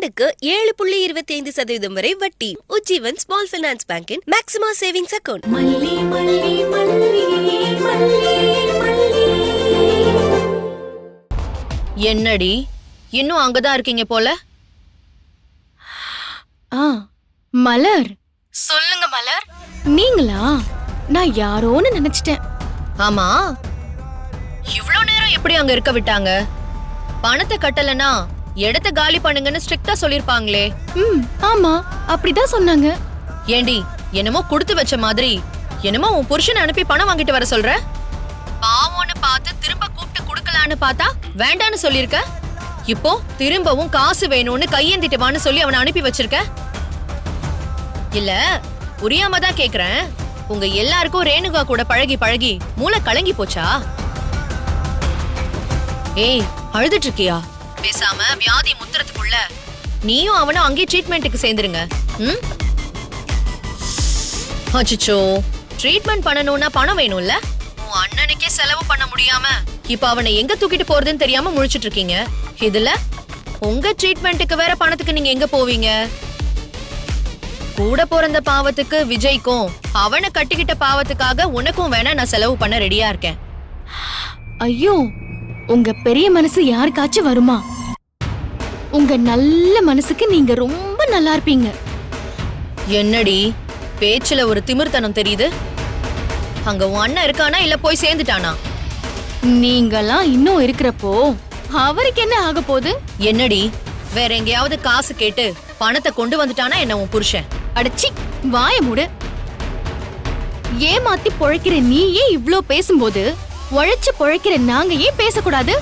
ஆண்டுக்கு 7.25% வரை வட்டி. உஜ்ஜீவன் ஸ்மால் ஃபைனான்ஸ் பேங்கின் மேக்ஸிமம் சேவிங்ஸ் அக்கவுண்ட். என்னடி இன்னும் அங்கதான் இருக்கீங்க போல? மலர், சொல்லுங்க மலர். நீங்களா? நான் யாரோன்னு நினைச்சிட்டேன். ஆமா, இவ்ளோ நேரம் எப்படி அங்க இருக்க விட்டாங்க? பணத்தை கட்டலனா இடத்த காலி பண்ணுங்கன்னு ஸ்ட்ரிக்ட்டா சொல்லிருப்பாங்களே. ஆமா, அப்படிதான் சொன்னாங்க. ஏண்டி என்னமோ குடுத்து வச்ச மாதிரி என்னமோ உன் புருஷனை அனுப்பி பணம் வாங்கிட்டு வர சொல்ற? பாவோன்னு பார்த்து திரும்ப கூப்பிட்டு குடுக்கலான்னு பார்த்தா வேண்டான்னு சொல்லிருக்க. இப்போ திரும்பவும் காசு வேணும்னு கையேந்திட்டு வான்னு சொல்லி அவனை அனுப்பி வச்சிருக்க. இல்ல புரியாம தான் கேக்குறேன், உங்க எல்லாருக்கும் ரேணுகா கூட பழகி பழகி மூளை கலங்கி போச்சா? ஏய், அழுதுட்டு இருக்கியா? பேசாம வியாதி முத்துறதுக்குள்ள நீயும் அவனும் அங்கே ட்ரீட்மெண்ட்டுக்கு சேர்ந்துருங்க. அச்சோ, ட்ரீட்மெண்ட் பண்ணணும்னா பணம் வேணும்ல? உன் அண்ணனுக்கே செலவு பண்ண முடியாம இப்ப அவனை எங்க தூக்கிட்டு போறதுன்னு தெரியாம முழிச்சிட்டு இருக்கீங்க. இதுல உங்க ட்ரீட்மெண்ட்டுக்கு வேற பணத்துக்கு நீங்க எங்க போவீங்க? கூட பிறந்த பாவத்துக்கு விஜய்க்கும் அவனை கட்டிக்கிட்ட பாவத்துக்காக உனக்கும் வேணா நான் செலவு பண்ண ரெடியா இருக்கேன். ஐயோ, உங்க பெரிய மனசு யாருக்காச்சும் வருமா? உங்க நல்ல மனசுக்கு நீங்க ரொம்ப நல்லா இருப்பீங்க. என்னடி பேச்சுல ஒரு திமிர்த்தனம் தெரியுது? அங்க உன் அண்ணன் இருக்கானா இல்ல போய் சேர்ந்துட்டானா? நீங்கலாம் இன்னும் இருக்கிறப்போ அவருக்கு என்ன ஆக போகுது? என்னடி வேற எங்கேயாவது காசு கேட்டு பணத்தை கொண்டு வந்துட்டானா என்ன உன் புருஷன்? அடச்சி, வாய மூடு. ஏமாத்தி பொழைக்கிற நீயே இவ்ளோ பேசும்போது உழைச்சு பொழைக்கிற நாங்க ஏன் பேசக்கூடாது?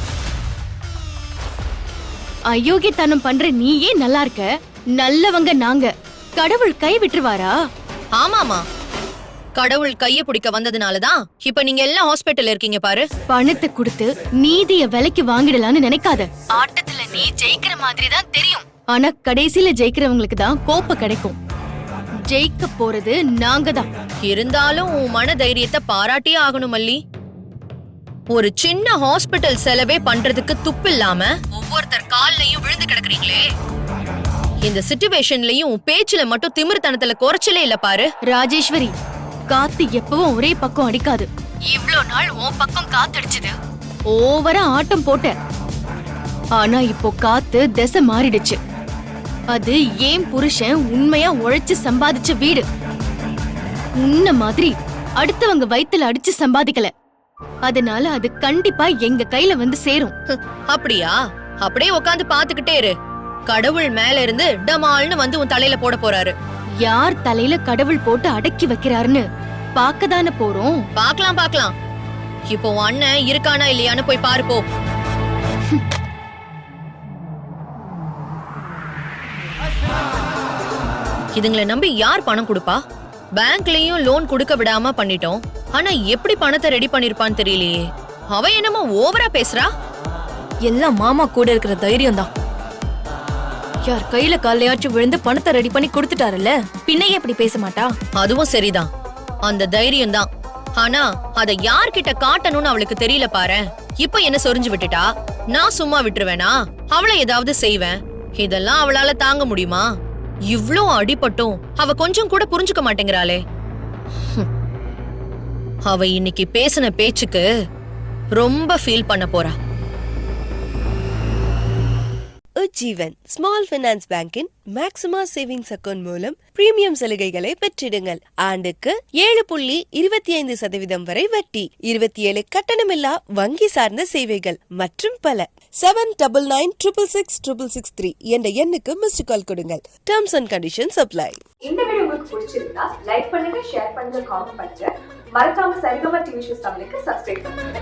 அயோக்கியத்தனம் பண்ற நீயே நல்லா இருக்க, நல்லவங்க நாங்க. கடவுள் கை விட்டுருவாரா? ஆமாமா, கடவுள் கைய பிடிக்க வந்ததுனாலதான் இப்ப நீங்க எல்லாம் ஹாஸ்பிட்டல் இருக்கீங்க பாரு. பணத்தை கொடுத்து நீதிய விலைக்கு வாங்கிடலான்னு நினைக்காத. ஆட்டத்துல நீ ஜெயிக்கிற மாதிரி தான் தெரியும், ஆனா கடைசியில ஜெயிக்கிறவங்களுக்கு தான் கோப்ப கிடைக்கும். ஜெயிக்க போறது நாங்க தான். இருந்தாலும் உன் மன தைரியத்தை பாராட்டியே ஆகணும் மல்லி. ஒரு சின்ன ஹாஸ்பிட்டல் செலவே பண்றதுக்கு துப்பு இல்லாம ஒவ்வொருத்தர் கால்லையும் விழுந்து கிடக்குறீங்களே. இந்த சிச்சுவேஷன்லயும் பேச்சுல மட்டும் திமிர்த்தனத்துல குறைச்சலே இல்ல பாரு. ராஜேஸ்வரி, காத்து எப்பவும் ஒரே பக்கம் அடிக்காது. இவ்ளோ நாள் உன் பக்கம் காத்தடிச்சது, ஓவரா ஆட்டம் போட்ட. ஆனா இப்போ காத்து திசை மாறிடுச்சு. அது ஏன் புருஷன் உண்மையா உழைச்சு சம்பாதிச்ச வீடு. உன்ன மாதிரி அடுத்தவங்க வயித்துல அடிச்சு சம்பாதிக்கல. அதனால அது கண்டிப்பா எங்க கையில வந்து சேரும். அப்படியா? அப்படியே உட்காந்து பாத்துக்கிட்டே இரு. கடவுள் மேல இருந்து டமால்னு வந்து உன் தலையில போட போறாரு. யார் தலையில கடவுள் போட்டு அடக்கி வைக்கிறாருன்னு பாக்கதானே போறோம். பாக்கலாம் பாக்கலாம். இப்போ உன் அண்ணன் இருக்கானா இல்லையான்னு போய் பாரு போ. இதுங்களை நம்பி யார் பணம் கொடுப்பா? பேங்க்லயும் லோன் கொடுக்க விடாம பண்ணிட்டோம். ஆனா எப்படி பணத்தை ரெடி பண்ணிருப்பான்னு தெரியலையே. அவ என்னமோ ஓவரா பேசுறா. எல்லாம் மாமா கூட இருக்கிற தைரியம் தான். யார் கையில காலையாச்சும் விழுந்து பணத்தை ரெடி பண்ணி கொடுத்துட்டாருல்ல, பின்னையே எப்படி பேச மாட்டா? அதுவும் சரிதான், அந்த தைரியம் தான். ஆனா அத யார்கிட்ட காட்டணும்னு அவளுக்கு தெரியல பாரு. இப்ப என்ன சொரிஞ்சு விட்டுட்டா, நான் சும்மா விட்டுருவேனா? அவளை ஏதாவது செய்வேன். இதெல்லாம் அவளால தாங்க முடியுமா? இவ்ளோ அடிபட்டும் அவ கொஞ்சம் கூட புரிஞ்சுக்க மாட்டேங்கிறாளே. அவ இன்னைக்கு பேசின பேச்சுக்கு ரொம்ப ஃபீல் பண்ண போறா. உஜ்ஜீவன் ஸ்மால் ஃபைனான்ஸ் பேங்கின் மேக்ஸிமம் சேவிங்ஸ் அக்கவுண்ட் மூலம் பிரீமியம் சலுகைகளை பெற்றிடுங்கள். ஆண்டுக்கு 7.25% வரை வட்டி, 27 கட்டணமில்லா வங்கி சார்ந்த சேவைகள் மற்றும் பல. 7996666663 என்ற எண்ணுக்கு மிஸ்டு கால் கொடுங்கள். Terms and conditions apply. இந்த வீடியோ உங்களுக்கு பிடிச்சிருந்தா லைக் பண்ணுங்க, ஷேர் பண்ணுங்க, காமெண்ட் பண்ணுங்க. மறக்காம சரிகமா டிவி ஷோஸ் தமிழுக்கு சப்ஸ்கிரைப் பண்ணுங்க.